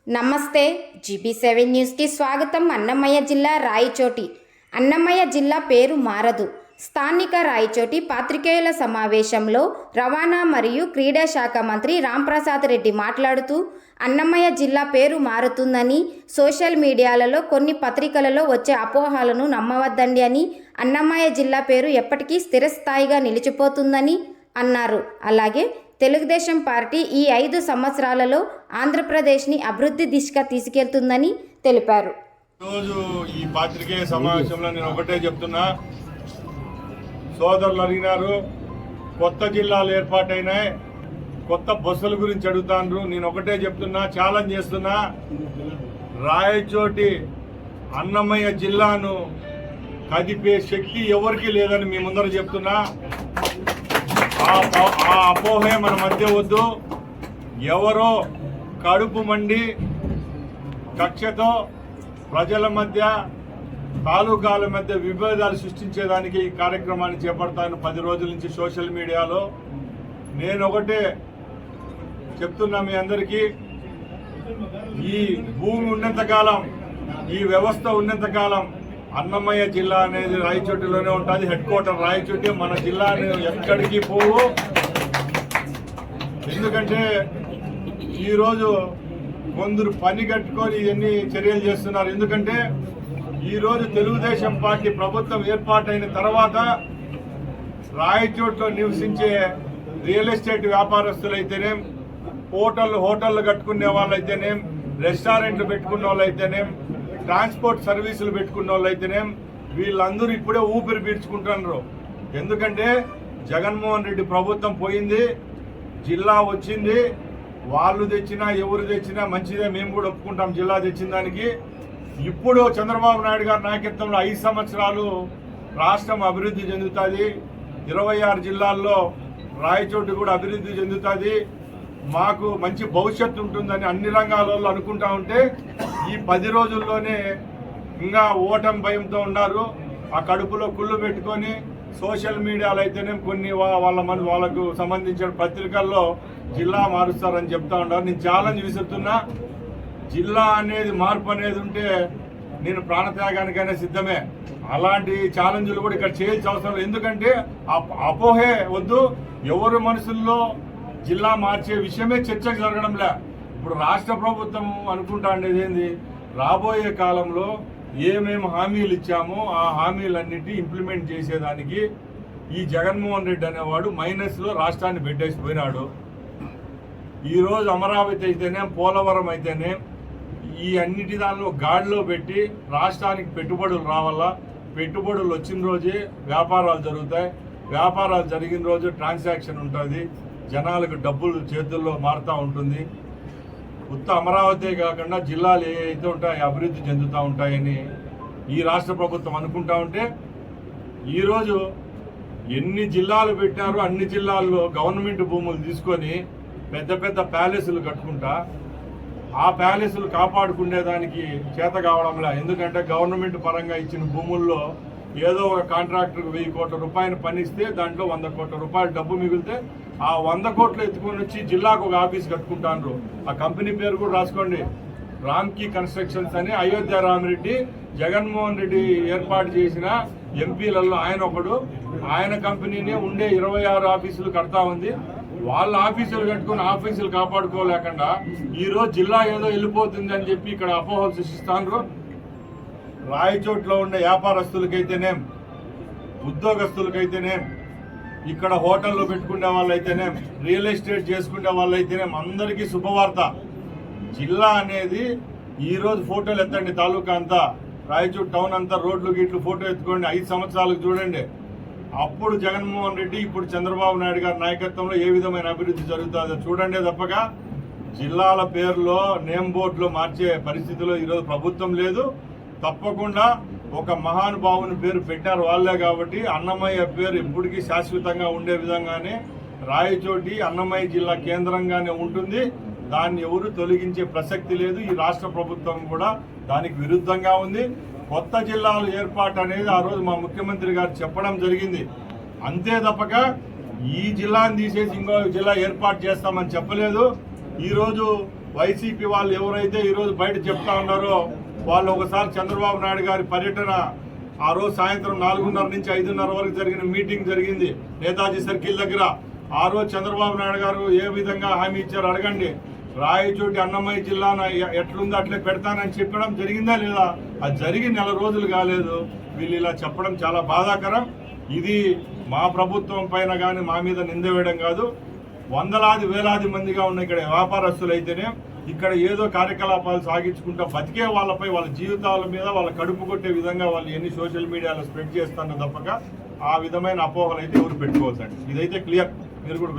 నమస్తే GB7 న్యూస్కి స్వాగతం. అన్నమయ్య జిల్లా రాయచోటి. అన్నమయ్య జిల్లా పేరు మారదు. స్థానిక రాయచోటి పాత్రికేయుల సమావేశంలో రవాణా మరియు క్రీడా శాఖ మంత్రి రాంప్రసాద్ రెడ్డి మాట్లాడుతూ అన్నమయ్య జిల్లా పేరు మారుతుందని, సోషల్ మీడియాలలో కొన్ని పత్రికలలో వచ్చే అపోహలను నమ్మవద్దండి అని, అన్నమయ్య జిల్లా పేరు ఎప్పటికీ స్థిరస్థాయిగా నిలిచిపోతుందని అన్నారు. అలాగే తెలుగుదేశం పార్టీ ఈ 5 సంవత్సరాలలో ఆంధ్రప్రదేశ్ని అభివృద్ధి దిశగా తీసుకెళ్తుందని తెలిపారు. రోజు ఈ పాత్రికేయ సమావేశంలో నేను ఒకటే చెప్తున్నా, సోదరులు అడిగినారు కొత్త జిల్లాలు ఏర్పాటైనాయి, కొత్త బస్సుల గురించి అడుగుతాండ్రు. నేను ఒకటే చెప్తున్నా, ఛాలెంజ్ చేస్తున్నా, రాయచోటి అన్నమయ్య జిల్లాను కదిపే శక్తి ఎవరికి లేదని మీ ముందర చెప్తున్నా. ఆ అపోహే మన మధ్య వద్దు. ఎవరో కడుపు మండి కక్షతో ప్రజల మధ్య, తాలూకాల మధ్య విభేదాలు సృష్టించేదానికి ఈ కార్యక్రమాన్ని చేపడతాను 10 రోజుల నుంచి సోషల్ మీడియాలో. నేను ఒకటే చెప్తున్నా మీ అందరికీ, ఈ భూమి ఉన్నంతకాలం, ఈ వ్యవస్థ ఉన్నంతకాలం అన్నమయ్య జిల్లా అనేది రాయచోటిలోనే ఉంటుంది. Head quarter Rayachoti. మన జిల్లా ఎక్కడికి పోవు. ఎందుకంటే ఈరోజు కొందరు పని కట్టుకొని ఇవన్నీ చర్యలు చేస్తున్నారు. ఎందుకంటే ఈరోజు తెలుగుదేశం పార్టీ ప్రభుత్వం ఏర్పాటైన తర్వాత రాయచోట్లో నివసించే రియల్ ఎస్టేట్ వ్యాపారస్తులైతేనేం, హోటళ్ళు కట్టుకునే వాళ్ళైతేనేం, రెస్టారెంట్లు పెట్టుకున్న వాళ్ళైతేనేం, ట్రాన్స్పోర్ట్ సర్వీసులు పెట్టుకున్న వాళ్ళైతేనేం, వీళ్ళందరూ ఇప్పుడే ఊపిరి పీల్చుకుంటున్నారు. ఎందుకంటే జగన్మోహన్ రెడ్డి ప్రభుత్వం పోయింది, జిల్లా వచ్చింది. వాళ్ళు తెచ్చినా ఎవరు తెచ్చినా మంచిదే, మేము కూడా ఒప్పుకుంటాం జిల్లా తెచ్చిన దానికి. ఇప్పుడు చంద్రబాబు నాయుడు గారి నాయకత్వంలో 5 సంవత్సరాలు రాష్ట్రం అభివృద్ధి చెందుతుంది. 26 జిల్లాల్లో రాయచోటి కూడా అభివృద్ధి చెందుతుంది. మాకు మంచి భవిష్యత్తు ఉంటుందని అన్ని రంగాలలో అనుకుంటా ఉంటే ఈ 10 రోజుల్లోనే ఇంకా ఓటమి భయంతో ఉన్నారు. ఆ కడుపులో కుళ్ళు పెట్టుకొని సోషల్ మీడియాలో అయితేనే కొన్ని వాళ్ళకు సంబంధించిన పత్రికల్లో జిల్లా మారుస్తారని చెప్తా ఉన్నారు. నేను ఛాలెంజ్ విసురుతున్నా, జిల్లా అనేది మార్పు అనేది ఉంటే నేను ప్రాణత్యాగానికైనా సిద్ధమే. అలాంటి ఛాలెంజ్లు కూడా ఇక్కడ చేయాల్సిన అవసరం లేదు. ఎందుకంటే అపోహే వద్దు. ఎవరి మనసుల్లో జిల్లా మార్చే విషయమే చర్చకు జరగడంలే. ఇప్పుడు రాష్ట్ర ప్రభుత్వం అనుకుంటా ఉండేది ఏంది, రాబోయే కాలంలో ఏమేమి హామీలు ఇచ్చామో ఆ హామీలన్నిటి ఇంప్లిమెంట్ చేసేదానికి ఈ జగన్మోహన్ రెడ్డి అనేవాడు మైనస్లో రాష్ట్రాన్ని పెట్టేసిపోయినాడు. ఈరోజు అమరావతి అయితేనే, పోలవరం అయితేనే, ఈ అన్నిటి దానిలో గాడిలో పెట్టి రాష్ట్రానికి పెట్టుబడులు రావాలా. పెట్టుబడులు వచ్చిన రోజే వ్యాపారాలు జరుగుతాయి. వ్యాపారాలు జరిగిన రోజు ట్రాన్సాక్షన్ ఉంటుంది. జనాలకు డబ్బులు చేతుల్లో మారుతూ ఉంటుంది. ఉత్త అమరావతి కాకుండా జిల్లాలు ఏవైతే ఉంటాయో అభివృద్ధి చెందుతూ ఉంటాయని ఈ రాష్ట్ర ప్రభుత్వం అనుకుంటా ఉంటే, ఈరోజు ఎన్ని జిల్లాలు పెట్టారో అన్ని జిల్లాల్లో గవర్నమెంట్ భూములు తీసుకొని పెద్ద పెద్ద ప్యాలెస్లు కట్టుకుంటా ఆ ప్యాలెస్లు కాపాడుకునేదానికి చేత కావడంలా. ఎందుకంటే గవర్నమెంట్ పరంగా ఇచ్చిన భూముల్లో ఏదో ఒక కాంట్రాక్టర్కి 1000 కోట్ల రూపాయలు పనిస్తే దాంట్లో 100 కోట్ల రూపాయలు డబ్బు మిగిలితే ఆ 100 కోట్లు ఎత్తుకొని వచ్చి జిల్లాకు ఒక ఆఫీస్ కట్టుకుంటారు. ఆ కంపెనీ పేరు కూడా రాసుకోండి, రామ్కీ కన్స్ట్రక్షన్స్ అని. అయోధ్య రామిరెడ్డి జగన్మోహన్ రెడ్డి ఏర్పాటు చేసిన ఎంపీలలో ఆయన ఒకడు. ఆయన కంపెనీనే ఉండే 26 ఆఫీసులు కడతా ఉంది. వాళ్ళ ఆఫీసులు కట్టుకుని ఆఫీసులు కాపాడుకోలేకుండా ఈరోజు జిల్లా ఏదో వెళ్ళిపోతుంది అని చెప్పి ఇక్కడ అపోహలు సృష్టిస్తాను. రాయచోట్లో ఉండే వ్యాపారస్తులకైతేనేం, ఉద్యోగస్తులకైతేనేం, ఇక్కడ హోటళ్ళు పెట్టుకునే వాళ్ళైతేనేం, రియల్ ఎస్టేట్ చేసుకునే వాళ్ళైతేనేం అందరికీ శుభవార్త. జిల్లా అనేది ఈరోజు ఫోటోలు ఎత్తండి, తాలూకా అంతా, రాయచోటి టౌన్ అంతా రోడ్లు గిట్లు ఫోటో ఎత్తుకోండి. 5 సంవత్సరాలకు చూడండి. అప్పుడు జగన్మోహన్ రెడ్డి, ఇప్పుడు చంద్రబాబు నాయుడు గారి నాయకత్వంలో ఏ విధమైన అభివృద్ధి జరుగుతుందో చూడండి. తప్పక జిల్లాల పేరులో నేమ్ బోర్డులో మార్చే పరిస్థితిలో ఈరోజు ప్రభుత్వం లేదు. తప్పకుండా ఒక మహానుభావుని పేరు పెట్టారు వాళ్ళే కాబట్టి అన్నమయ్య పేరు ఎప్పటికీ శాశ్వతంగా ఉండే విధంగానే రాయచోటి అన్నమయ్య జిల్లా కేంద్రంగానే ఉంటుంది. దాన్ని ఎవరు తొలగించే ప్రసక్తి లేదు. ఈ రాష్ట్ర ప్రభుత్వం కూడా దానికి విరుద్ధంగా ఉంది. కొత్త జిల్లాలు ఏర్పాటు అనేది ఆ రోజు మా ముఖ్యమంత్రి గారు చెప్పడం జరిగింది. అంతే తప్పక ఈ జిల్లాను తీసేసి ఇంకో జిల్లా ఏర్పాటు చేస్తామని చెప్పలేదు. ఈరోజు వైసీపీ వాళ్ళు ఎవరైతే ఈరోజు బయట చెప్తా ఉన్నారో వాళ్ళు ఒకసారి చంద్రబాబు నాయుడు గారి పర్యటన ఆ రోజు సాయంత్రం 4:30 నుంచి 5:30 వరకు జరిగిన మీటింగ్ జరిగింది నేతాజీ సర్కిల్ దగ్గర. ఆ రోజు చంద్రబాబు నాయుడు గారు ఏ విధంగా హామీ ఇచ్చారు అడగండి. రాయచోటి అన్నమయ్య జిల్లాన ఎట్లుందో అట్లే పెడతానని చెప్పడం జరిగిందా లేదా? అది జరిగి 4 రోజులు కాలేదు. వీళ్ళు ఇలా చెప్పడం చాలా బాధాకరం. ఇది మా ప్రభుత్వం పైన కానీ మా మీద నింద వేయడం కాదు. వందలాది వేలాది మందిగా ఉన్న ఇక్కడ వ్యాపారస్తులు అయితేనే ఇక్కడ ఏదో కార్యకలాపాలు సాగించుకుంటూ బతికే వాళ్ళపై వాళ్ళ జీవితాల మీద వాళ్ళ కడుపు కొట్టే విధంగా వాళ్ళు ఎన్ని సోషల్ మీడియాలో స్ప్రెడ్ చేస్తారో తప్పక ఆ విధమైన అపోహలు అయితే ఎవరు పెట్టుకోవద్దండి. ఇదైతే క్లియర్. మీరు కూడా